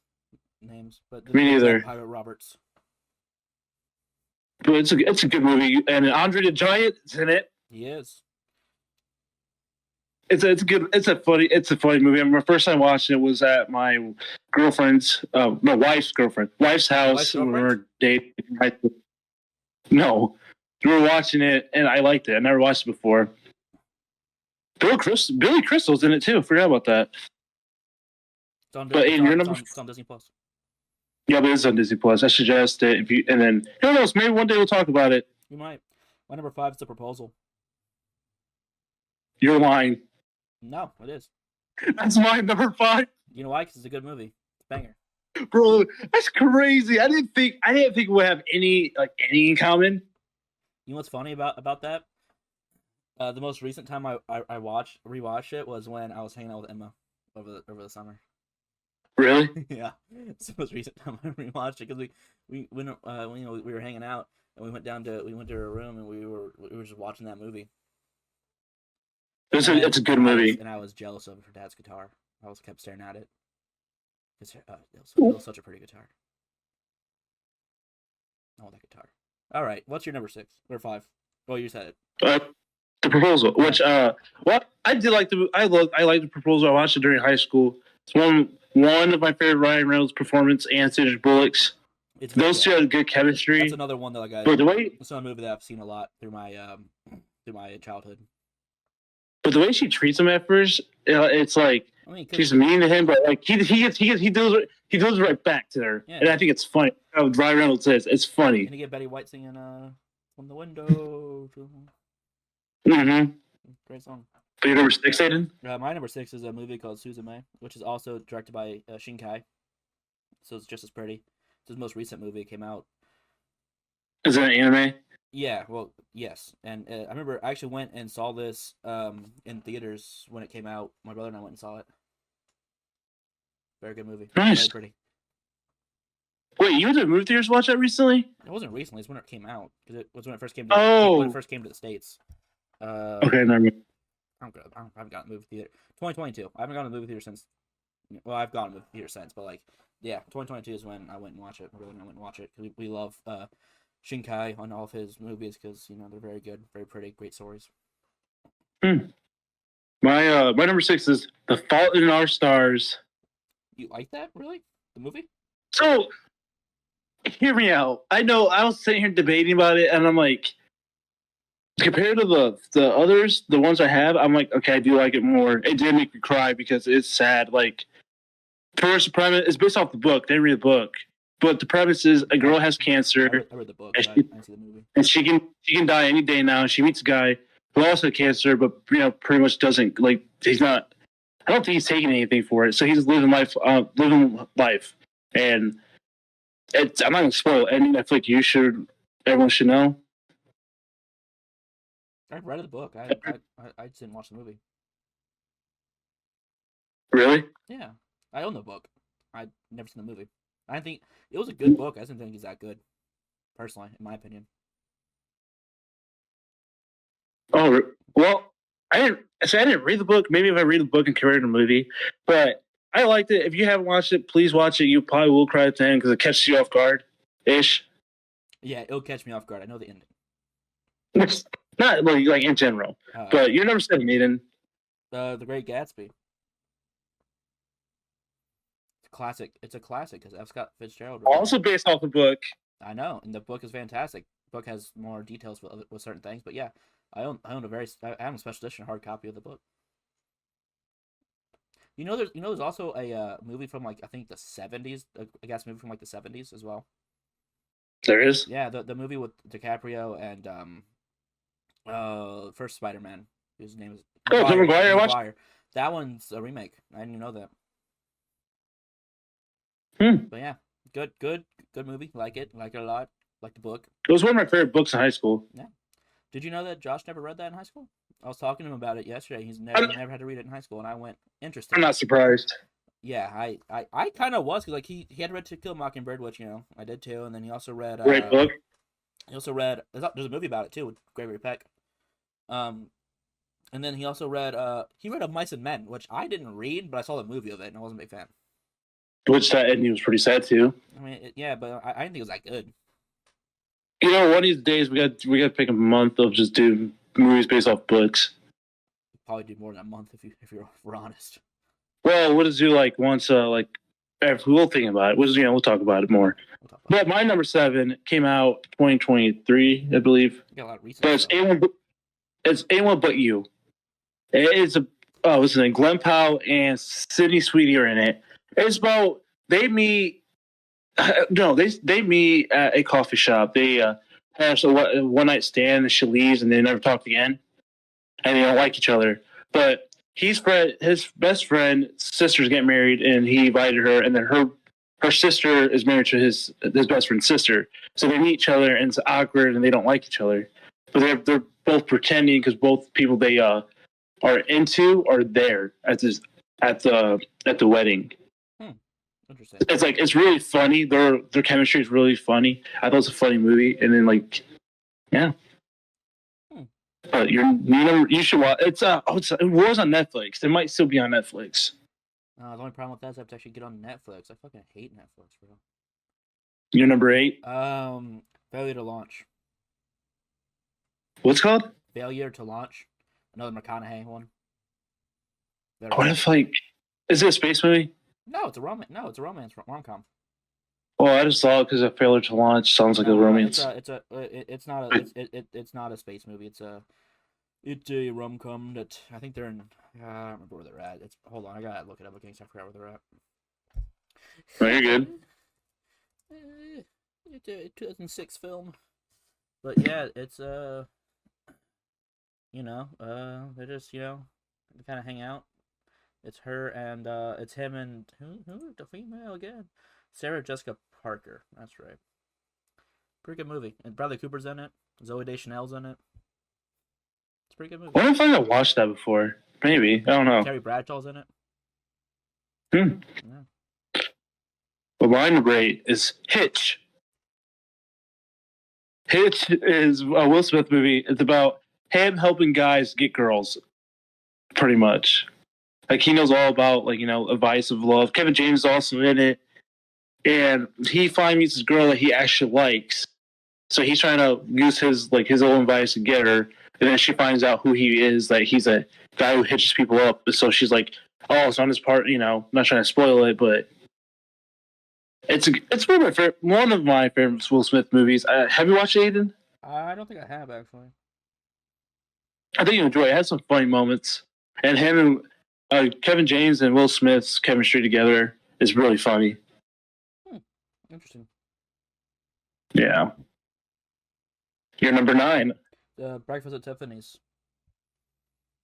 names, but me neither. Pirate Roberts. But it's a good movie, and Andre the Giant is in it. He is. It's a funny movie. I mean, my first time watching it was at my girlfriend's, wife's house when we were dating. No, we were watching it, and I liked it. I never watched it before. Billy Crystal's in it too. Forgot about that. It's on Disney Plus. Yeah, but it's on Disney Plus. I suggest it and then who knows? Maybe one day we'll talk about it. You might. My number 5 is The Proposal. You're lying. No, it is. That's my number 5. You know why? Because it's a good movie. It's a banger. Bro, that's crazy. I didn't think we would have any in common. You know what's funny about that? The most recent time I rewatched it was when I was hanging out with Emma over the summer. Really? Yeah, it's the most recent time I rewatched it because we were hanging out and we went to her room and we were just watching that movie. It's a good movie. I was jealous of her dad's guitar. I kept staring at it. It was such a pretty guitar. I want that guitar. All right, what's your number 6 or 5? Well, you said it. The Proposal, which I did like I like The Proposal. I watched it during high school. It's one of my favorite Ryan Reynolds performance and Sandra Bullock's. Those two had good chemistry. That's another one that it's another movie that I've seen a lot through my childhood. But the way she treats him at first, it's like she's mean to him, but like he does right back to her, and I think it's funny. How Ryan Reynolds says it's funny. And you get Betty White singing "From the Window." Mm-hmm. Great song. But your number 6, Aidan? My number 6 is a movie called Suzume, which is also directed by Shinkai. So it's just as pretty. It's his most recent movie. It came out. Is it an anime? Yeah, well, yes. And I remember I actually went and saw this in theaters when it came out. My brother and I went and saw it. Very good movie. Nice. Very pretty. Wait, you went to the movie theaters to watch that recently? It wasn't recently. It's when it came out. Because it was when it first came to the States. Okay, never mind. I haven't gone to the movie theater. 2022. I haven't gone to the movie theater since. Well, I've gone to the movie theater since, but like, yeah, 2022 is when I went and watched it. My brother and I went and watched it. We love Shinkai on all of his movies because they're very good, very pretty, great stories. My number 6 is The Fault in Our Stars. You like that, really? The movie? So, hear me out. I know I was sitting here debating about it, and I'm like, compared to the others, the ones I have, I'm like, okay, I do like it more. It did make me cry because it's sad. Like, first, the premise is based off the book. They didn't read the book, but the premise is a girl has cancer. I read the book. I see the movie. And she can die any day now. She meets a guy who also has cancer, but pretty much doesn't like. He's not. I don't think he's taking anything for it. So he's living life, and I'm not gonna spoil it. I feel like everyone should know. I read the book. I just didn't watch the movie. Really? Yeah, I own the book. I've never seen the movie. I think it was a good book. I didn't think he's that good, personally, in my opinion. Oh well, I didn't read the book. Maybe if I read the book and compare it to the movie, but I liked it. If you haven't watched it, please watch it. You probably will cry at the end because it catches you off guard, ish. Yeah, it'll catch me off guard. I know the ending. It's not like in general, but you're number 7, Aidan. The Great Gatsby. Classic. It's a classic because F. Scott Fitzgerald. Also based off the book. I know, and the book is fantastic. The book has more details with certain things, but yeah, I own I have a special edition hard copy of the book. There's also a movie from like I think the 70s. I guess movie from like the 70s as well. There is. Yeah, the movie with DiCaprio and first Spider-Man, whose name is Maguire. That one's a remake. I didn't even know that. But yeah, good movie. Like it a lot. Like the book. It was one of my favorite books in high school. Yeah. Did you know that Josh never read that in high school? I was talking to him about it yesterday. He never had to read it in high school, and I went, interesting. I'm not surprised. Yeah, I kind of was because like he had read To Kill a Mockingbird, which I did too, and then he also read. Great book. He also read. There's a movie about it too with Gregory Peck. And then he also read. He read Of Mice and Men, which I didn't read, but I saw the movie of it, and I wasn't a big fan. Which that ending was pretty sad too. I mean, yeah, but I didn't think it was that good. One of these days we got to pick a month of just do movies based off books. Probably do more than a month if we're honest. Well, we'll just do like once if we'll think about it. We'll talk about it more. But my number 7 came out 2023, I believe. You got a lot of recent but it's anyone but you. It's what's his name? Glenn Powell and Sydney Sweeney are in it. It's about they meet. No, they meet at a coffee shop. They have a one night stand, and she leaves, and they never talk again, and they don't like each other. But his best friend's sister's getting married, and he invited her, and then her sister is married to his best friend's sister. So they meet each other, and it's awkward, and they don't like each other. But they're both pretending because both people they are into are there at the wedding. Interesting. It's really funny. Their chemistry is really funny. I thought it was a funny movie, and then yeah. You should watch. It was on Netflix. It might still be on Netflix. The only problem with that is I have to actually get on Netflix. I fucking hate Netflix, bro. You're number 8. Failure to Launch. What's it called? Failure to Launch. Another McConaughey one. What if is it a space movie? No, it's a romance. No, it's a romance rom-com. Oh, I just saw it because a Failure to Launch sounds like a romance. It's not a space movie. It's a rom-com that I think they're in. I don't remember where they're at. Hold on, I gotta look it up again. I forgot where they're at. No, you're good. It's a 2006 film, but yeah, it's they just they kind of hang out. It's her and it's him and who the female again? Sarah Jessica Parker. That's right. Pretty good movie. And Bradley Cooper's in it. Zoe Deschanel's in it. It's a pretty good movie. I wonder if I watched that before. Maybe. I don't know. Terry Bradshaw's in it. Yeah. But my number 8 is Hitch. Hitch is a Will Smith movie. It's about him helping guys get girls, pretty much. He knows all about advice of love. Kevin James is also in it, and he finally meets this girl that he actually likes. So he's trying to use his own advice to get her, and then she finds out who he is. That he's a guy who hitches people up. So she's like, "Oh, it's on his part." Not trying to spoil it, but it's one of my favorite Will Smith movies. Have you watched Aidan? I don't think I have actually. I think you enjoy it. It has some funny moments, and him and Kevin James and Will Smith's chemistry together is really funny. Interesting. Yeah. You're number 9. Breakfast at Tiffany's.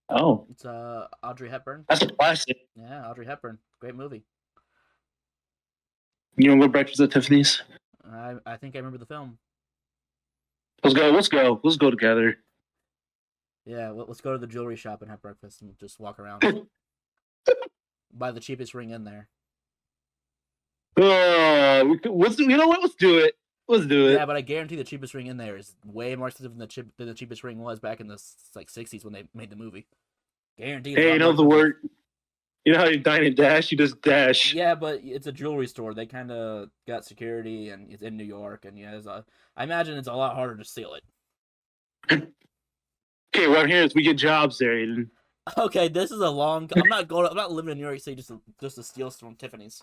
Oh. It's Audrey Hepburn. That's a classic. Yeah, Audrey Hepburn. Great movie. You want to go Breakfast at Tiffany's? I think I remember the film. Let's go together. Yeah, let's go to the jewelry shop and have breakfast and just walk around. Buy the cheapest ring in there. Let's do it. Let's do it. Yeah, but I guarantee the cheapest ring in there is way more expensive than the cheapest ring was back in the 60s when they made the movie. Guaranteed. Hey, the word. You know how you dine and dash? You just dash. Yeah, but it's a jewelry store. They kind of got security, and it's in New York, and I imagine it's a lot harder to steal it. Okay, what I'm hearing is we get jobs there, Aiden. Okay, this is a long. I'm not living in New York City just to steal from Tiffany's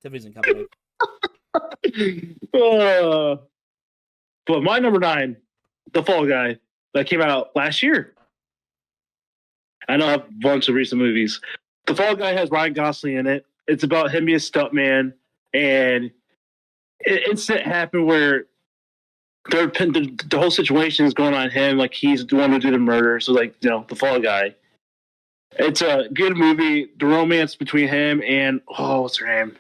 and Company. But my number 9, The Fall Guy, that came out last year. I know I have a bunch of recent movies. The Fall Guy has Ryan Gosling in it. It's about him being a stuntman, and an incident happened where the whole situation is going on him. He's the one who did the murder. So The Fall Guy. It's a good movie. The romance between him and what's her name?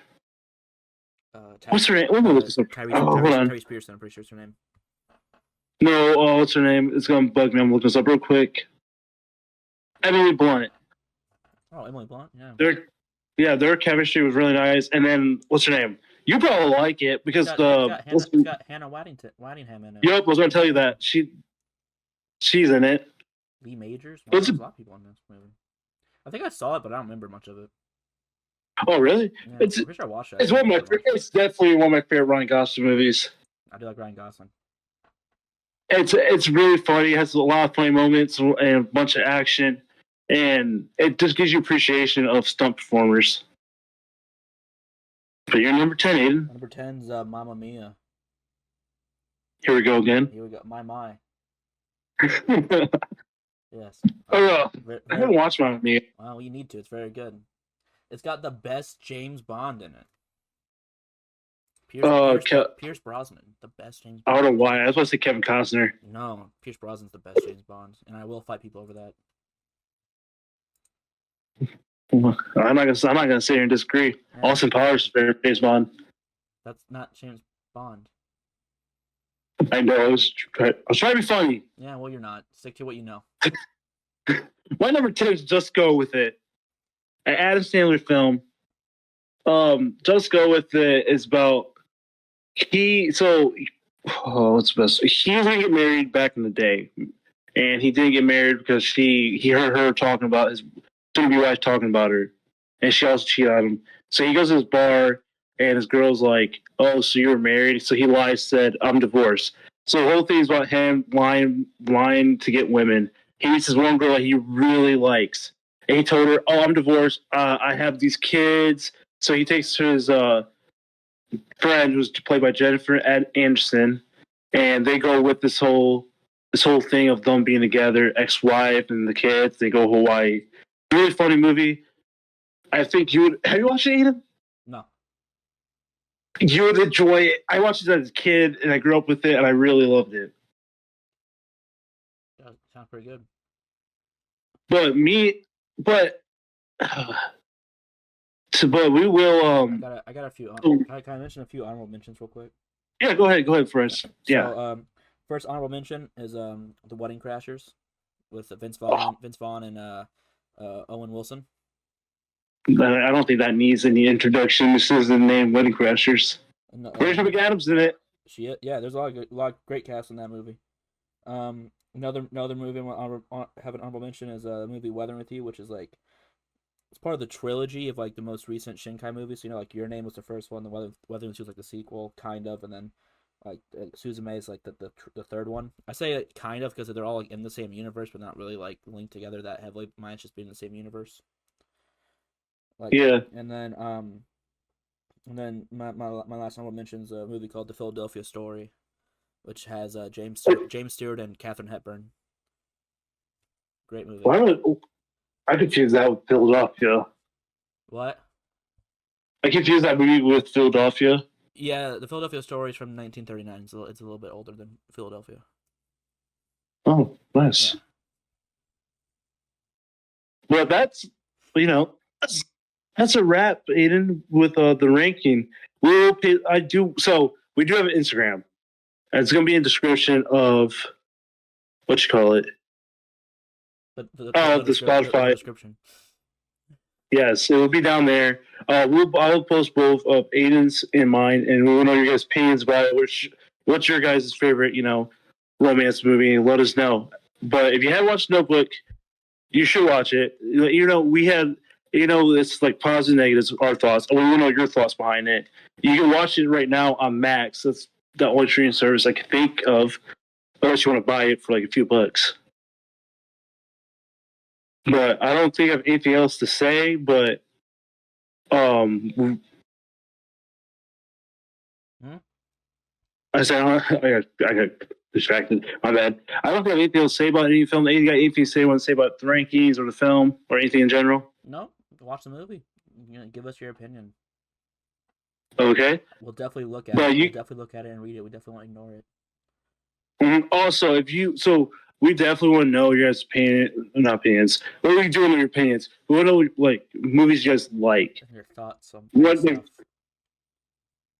What's her name? Tyrese Pearson. I'm pretty sure it's her name. No, what's her name? It's gonna bug me. I'm looking this up real quick. Emily Blunt. Oh, Emily Blunt. Yeah. Their chemistry was really nice. And then what's her name? You probably like it because it's got Hannah Waddingham in it. Yep, I was gonna tell you that she's in it. Lee Majors. There's a lot of people in this movie. I think I saw it, but I don't remember much of it. Oh, really? Yeah, I'm pretty sure I watched it. It's definitely one of my favorite Ryan Gosling movies. I do like Ryan Gosling. It's really funny. It has a lot of funny moments and a bunch of action, and it just gives you appreciation of stunt performers. But you're number 10, Aiden. Number 10's Mamma Mia. Here we go again. Here we go. My. Yes. I haven't watched Mamma Mia. Well, you need to. It's very good. It's got the best James Bond in it. Pierce Brosnan, the best James Bond. I don't know why. I was supposed to say Kevin Costner. No, Pierce Brosnan's the best James Bond, and I will fight people over that. I'm not gonna sit here and disagree. Yeah. Austin Powers is better than James Bond. That's not James Bond. I know. I was trying to be funny. Yeah, well, you're not. Stick to what you know. My number 10 is Just Go With It. An Adam Sandler film. Just Go With It is about what's best? He was gonna get married back in the day, and he didn't get married because he heard her talking about his soon-to-be wife talking about her, and she also cheated on him. So he goes to this bar, and his girl's like, "Oh, so you were married?" So he lies, said, "I'm divorced." So the whole thing is about him lying to get women. He meets this one girl that he really likes, and he told her, "Oh, I'm divorced. I have these kids." So he takes his friend, who's played by Jennifer Anderson, and they go with this whole thing of them being together, ex-wife and the kids. They go to Hawaii. Really funny movie. I think you would. Have you watched it, Aidan? No. You would enjoy it. I watched it as a kid, and I grew up with it, and I really loved it. That sounds pretty good. But we will. I got a few. Can I mention a few honorable mentions real quick? Yeah, go ahead first. Yeah. So, first honorable mention is The Wedding Crashers with Vince Vaughn and Owen Wilson. I don't think that needs any introduction. This is the name Wedding Crashers. Rachel McAdams in it. There's a lot of great cast in that movie. Another movie I have an honorable mention is the movie Weathering with You, which is like it's part of the trilogy of like the most recent Shinkai movies. So, like Your Name was the first one, the Weathering with You was like the sequel, kind of, and then like Suzume is like the third one. I say it kind of because they're all like in the same universe, but not really like linked together that heavily. Mine's just being in the same universe. Like, yeah. And then my last honorable mention is a movie called The Philadelphia Story, which has James Stewart and Katharine Hepburn. Great movie. I confuse that with Philadelphia. What? I confuse that movie with Philadelphia. Yeah, The Philadelphia Story is from 1939. It's a little bit older than Philadelphia. Oh, nice. Yeah. Well, that's that's a wrap, Aidan, with the ranking. We do have an Instagram. It's going to be in the description of what you call it. The Spotify description. Yes, it will be down there. I will post both of Aidan's and mine, and we will know your guys' opinions about it. What's your guys' favorite, romance movie? Let us know. But if you haven't watched Notebook, you should watch it. We had, it's like positive, negatives, our thoughts. We want to know your thoughts behind it. You can watch it right now on Max. That's the only streaming service I can think of, unless you want to buy it for like a few bucks. But I don't think I have anything else to say. But I said I got distracted. My bad. I don't think I have anything else to say about any film. You got anything to say about the rankings or the film or anything in general? No, watch the movie. Give us your opinion. Okay. We'll definitely look at it. We'll definitely look at it and read it. We definitely won't ignore it. Also, we definitely want to know your guys' opinions. What are we doing with your opinions? We want to know like movies you guys like. And your thoughts on stuff.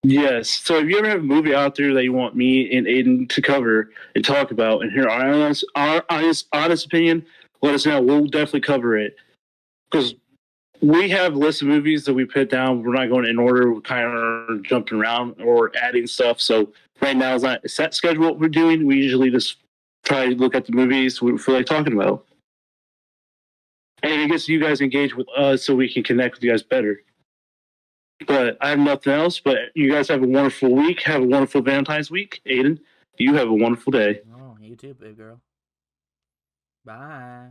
Yes. So if you ever have a movie out there that you want me and Aidan to cover and talk about and hear our honest opinion, let us know. We'll definitely cover it. Because we have a list of movies that we put down. We're not going in order. We're kind of jumping around or adding stuff. So right now it's not a set schedule what we're doing. We usually just try to look at the movies we feel like talking about. And it gets you guys engaged with us so we can connect with you guys better. But I have nothing else. But you guys have a wonderful week. Have a wonderful Valentine's week. Aidan, you have a wonderful day. Oh, you too, big girl. Bye.